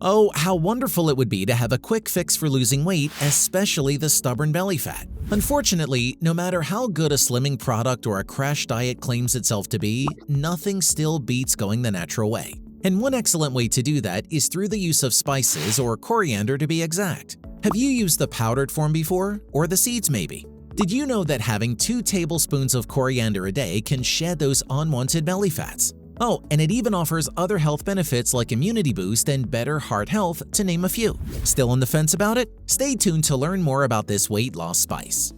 Oh, how wonderful it would be to have a quick fix for losing weight, especially the stubborn belly fat. Unfortunately, no matter how good a slimming product or a crash diet claims itself to be, nothing still beats going the natural way. And one excellent way to do that is through the use of spices, or coriander to be exact. Have you used the powdered form before? Or the seeds maybe? Did you know that having 2 tablespoons of coriander a day can shed those unwanted belly fats? Oh, and it even offers other health benefits like immunity boost and better heart health, to name a few. Still on the fence about it? Stay tuned to learn more about this weight loss spice.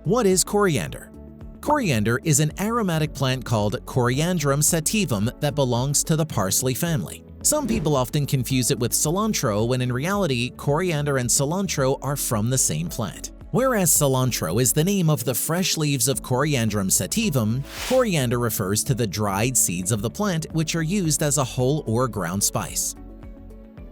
What is coriander? Coriander is an aromatic plant called Coriandrum sativum that belongs to the parsley family. Some people often confuse it with cilantro when in reality, coriander and cilantro are from the same plant. Whereas cilantro is the name of the fresh leaves of Coriandrum sativum, coriander refers to the dried seeds of the plant, which are used as a whole or ground spice.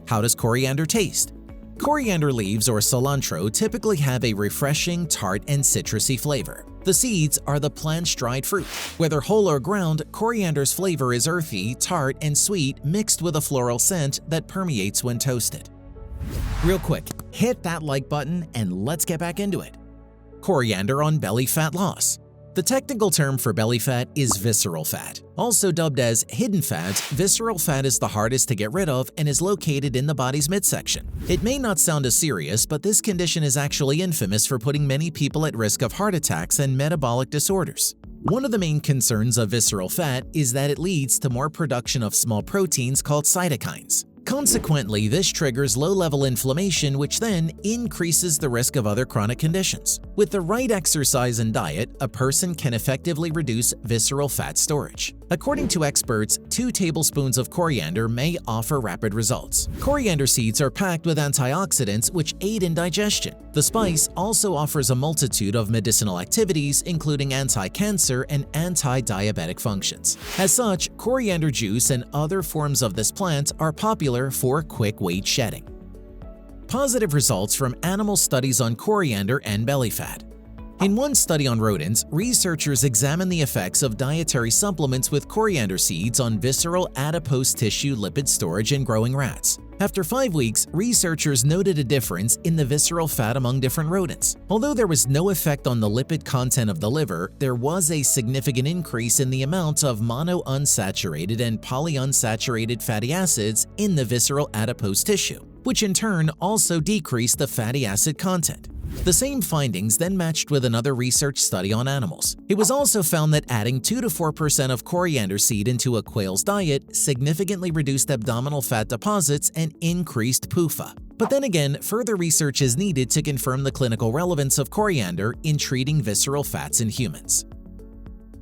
How does coriander taste? Coriander leaves or cilantro typically have a refreshing, tart, and citrusy flavor. The seeds are the plant's dried fruit. Whether whole or ground, coriander's flavor is earthy, tart, and sweet mixed with a floral scent that permeates when toasted. Real quick, hit that like button and let's get back into it. Coriander on belly fat loss. The technical term for belly fat is visceral fat. Also dubbed as hidden fat, visceral fat is the hardest to get rid of and is located in the body's midsection. It may not sound as serious, but this condition is actually infamous for putting many people at risk of heart attacks and metabolic disorders. One of the main concerns of visceral fat is that it leads to more production of small proteins called cytokines. Consequently, this triggers low-level inflammation, which then increases the risk of other chronic conditions. With the right exercise and diet, a person can effectively reduce visceral fat storage. According to experts, 2 tablespoons of coriander may offer rapid results. Coriander seeds are packed with antioxidants which aid in digestion. The spice also offers a multitude of medicinal activities, including anti-cancer and anti-diabetic functions. As such, coriander juice and other forms of this plant are popular for quick weight shedding. Positive results from animal studies on coriander and belly fat. In one study on rodents, researchers examined the effects of dietary supplements with coriander seeds on visceral adipose tissue lipid storage in growing rats. After 5 weeks, researchers noted a difference in the visceral fat among different rodents. Although there was no effect on the lipid content of the liver, there was a significant increase in the amount of monounsaturated and polyunsaturated fatty acids in the visceral adipose tissue, which in turn also decreased the fatty acid content. The same findings then matched with another research study on animals. It was also found that adding 2 to 4% of coriander seed into a quail's diet significantly reduced abdominal fat deposits and increased PUFA. But then again, further research is needed to confirm the clinical relevance of coriander in treating visceral fats in humans.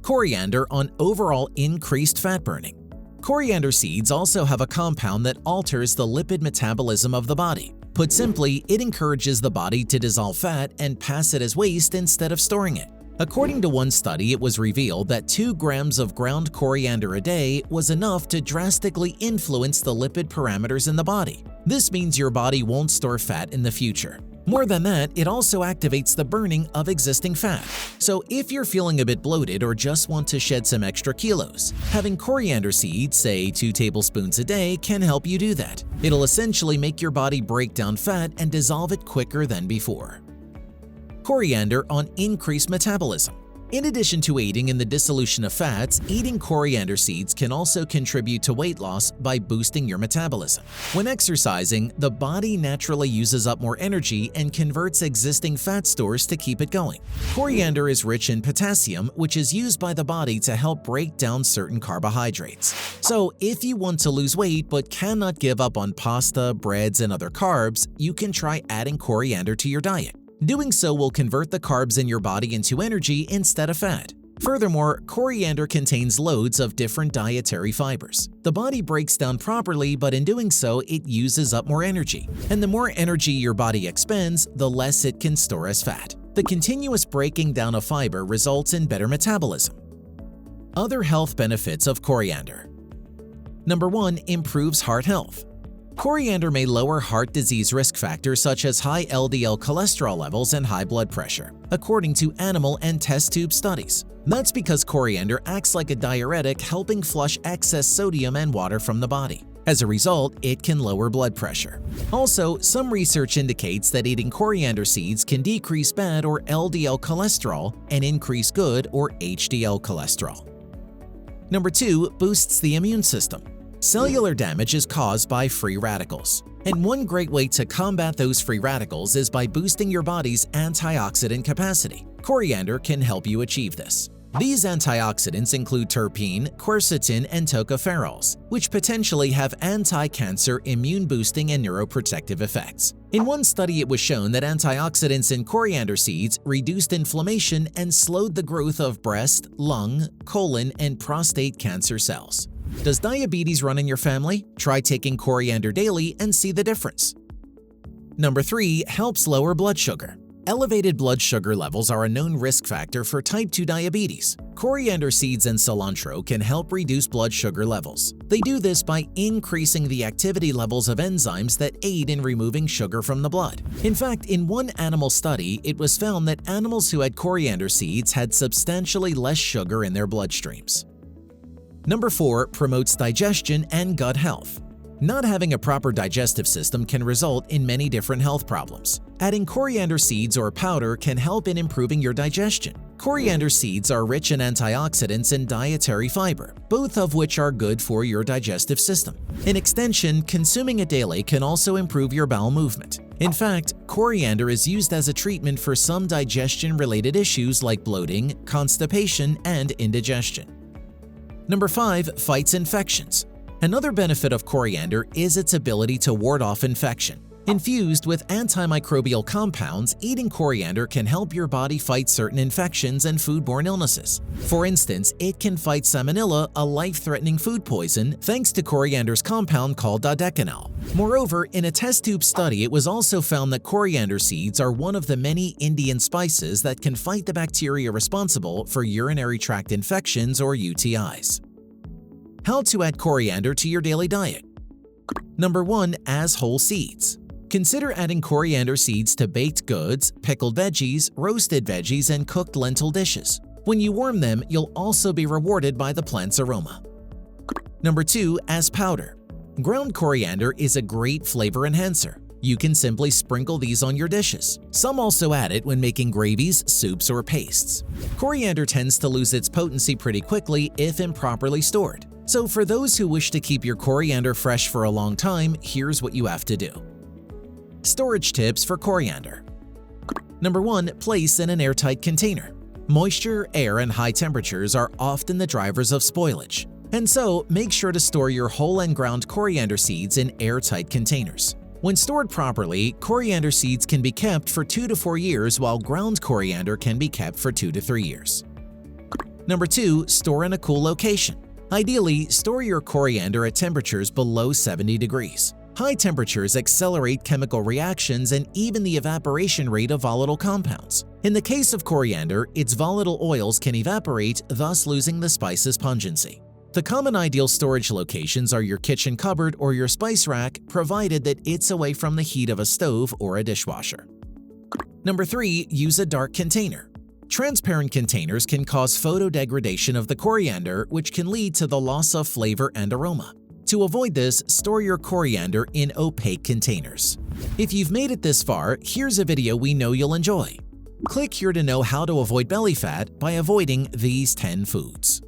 Coriander on overall increased fat burning. Coriander seeds also have a compound that alters the lipid metabolism of the body. Put simply, it encourages the body to dissolve fat and pass it as waste instead of storing it. According to one study, it was revealed that 2 grams of ground coriander a day was enough to drastically influence the lipid parameters in the body. This means your body won't store fat in the future. More than that, it also activates the burning of existing fat. So if you're feeling a bit bloated or just want to shed some extra kilos, having coriander seeds, say 2 tablespoons a day, can help you do that. It'll essentially make your body break down fat and dissolve it quicker than before. Coriander on increased metabolism. In addition to aiding in the dissolution of fats, eating coriander seeds can also contribute to weight loss by boosting your metabolism. When exercising, the body naturally uses up more energy and converts existing fat stores to keep it going. Coriander is rich in potassium, which is used by the body to help break down certain carbohydrates. So if you want to lose weight but cannot give up on pasta, breads, and other carbs, you can try adding coriander to your diet. Doing so will convert the carbs in your body into energy instead of fat. Furthermore, coriander contains loads of different dietary fibers. The body breaks down properly, but in doing so, it uses up more energy. And the more energy your body expends, the less it can store as fat. The continuous breaking down of fiber results in better metabolism. Other health benefits of coriander. Number 1. Improves heart health. Coriander may lower heart disease risk factors such as high LDL cholesterol levels and high blood pressure, according to animal and test tube studies. That's because coriander acts like a diuretic, helping flush excess sodium and water from the body. As a result, it can lower blood pressure. Also, some research indicates that eating coriander seeds can decrease bad or LDL cholesterol and increase good or HDL cholesterol. Number 2, boosts the immune system. Cellular damage is caused by free radicals, and one great way to combat those free radicals is by boosting your body's antioxidant capacity. Coriander can help you achieve this. These antioxidants include terpene, quercetin, and tocopherols, which potentially have anti-cancer, immune-boosting, and neuroprotective effects. In one study, it was shown that antioxidants in coriander seeds reduced inflammation and slowed the growth of breast, lung, colon, and prostate cancer cells. Does diabetes run in your family? Try taking coriander daily and see the difference. Number 3, helps lower blood sugar. Elevated blood sugar levels are a known risk factor for type 2 diabetes. Coriander seeds and cilantro can help reduce blood sugar levels. They do this by increasing the activity levels of enzymes that aid in removing sugar from the blood. In fact, in one animal study, it was found that animals who had coriander seeds had substantially less sugar in their bloodstreams. Number 4, promotes digestion and gut health. Not having a proper digestive system can result in many different health problems. Adding coriander seeds or powder can help in improving your digestion. Coriander seeds are rich in antioxidants and dietary fiber, both of which are good for your digestive system. In extension, consuming it daily can also improve your bowel movement. In fact, coriander is used as a treatment for some digestion-related issues like bloating, constipation, and indigestion. Number 5, fights infections. Another benefit of coriander is its ability to ward off infection. Infused with antimicrobial compounds, eating coriander can help your body fight certain infections and foodborne illnesses. For instance, it can fight salmonella, a life-threatening food poison, thanks to coriander's compound called dodecanol. Moreover, in a test tube study, it was also found that coriander seeds are one of the many Indian spices that can fight the bacteria responsible for urinary tract infections or UTIs. How to add coriander to your daily diet. Number 1, as whole seeds. Consider adding coriander seeds to baked goods, pickled veggies, roasted veggies, and cooked lentil dishes. When you warm them, you'll also be rewarded by the plant's aroma. Number 2, as powder. Ground coriander is a great flavor enhancer. You can simply sprinkle these on your dishes. Some also add it when making gravies, soups, or pastes. Coriander tends to lose its potency pretty quickly if improperly stored. So for those who wish to keep your coriander fresh for a long time, here's what you have to do. Storage tips for coriander. Number 1, place in an airtight container. Moisture, air, and high temperatures are often the drivers of spoilage. And so, make sure to store your whole and ground coriander seeds in airtight containers. When stored properly, coriander seeds can be kept for 2 to 4 years, while ground coriander can be kept for 2 to 3 years. Number 2, store in a cool location. Ideally, store your coriander at temperatures below 70 degrees. High temperatures accelerate chemical reactions and even the evaporation rate of volatile compounds. In the case of coriander, its volatile oils can evaporate, thus losing the spice's pungency. The common ideal storage locations are your kitchen cupboard or your spice rack, provided that it's away from the heat of a stove or a dishwasher. Number 3, use a dark container. Transparent containers can cause photodegradation of the coriander, which can lead to the loss of flavor and aroma. To avoid this, store your coriander in opaque containers. If you've made it this far, here's a video we know you'll enjoy. Click here to know how to avoid belly fat by avoiding these 10 foods.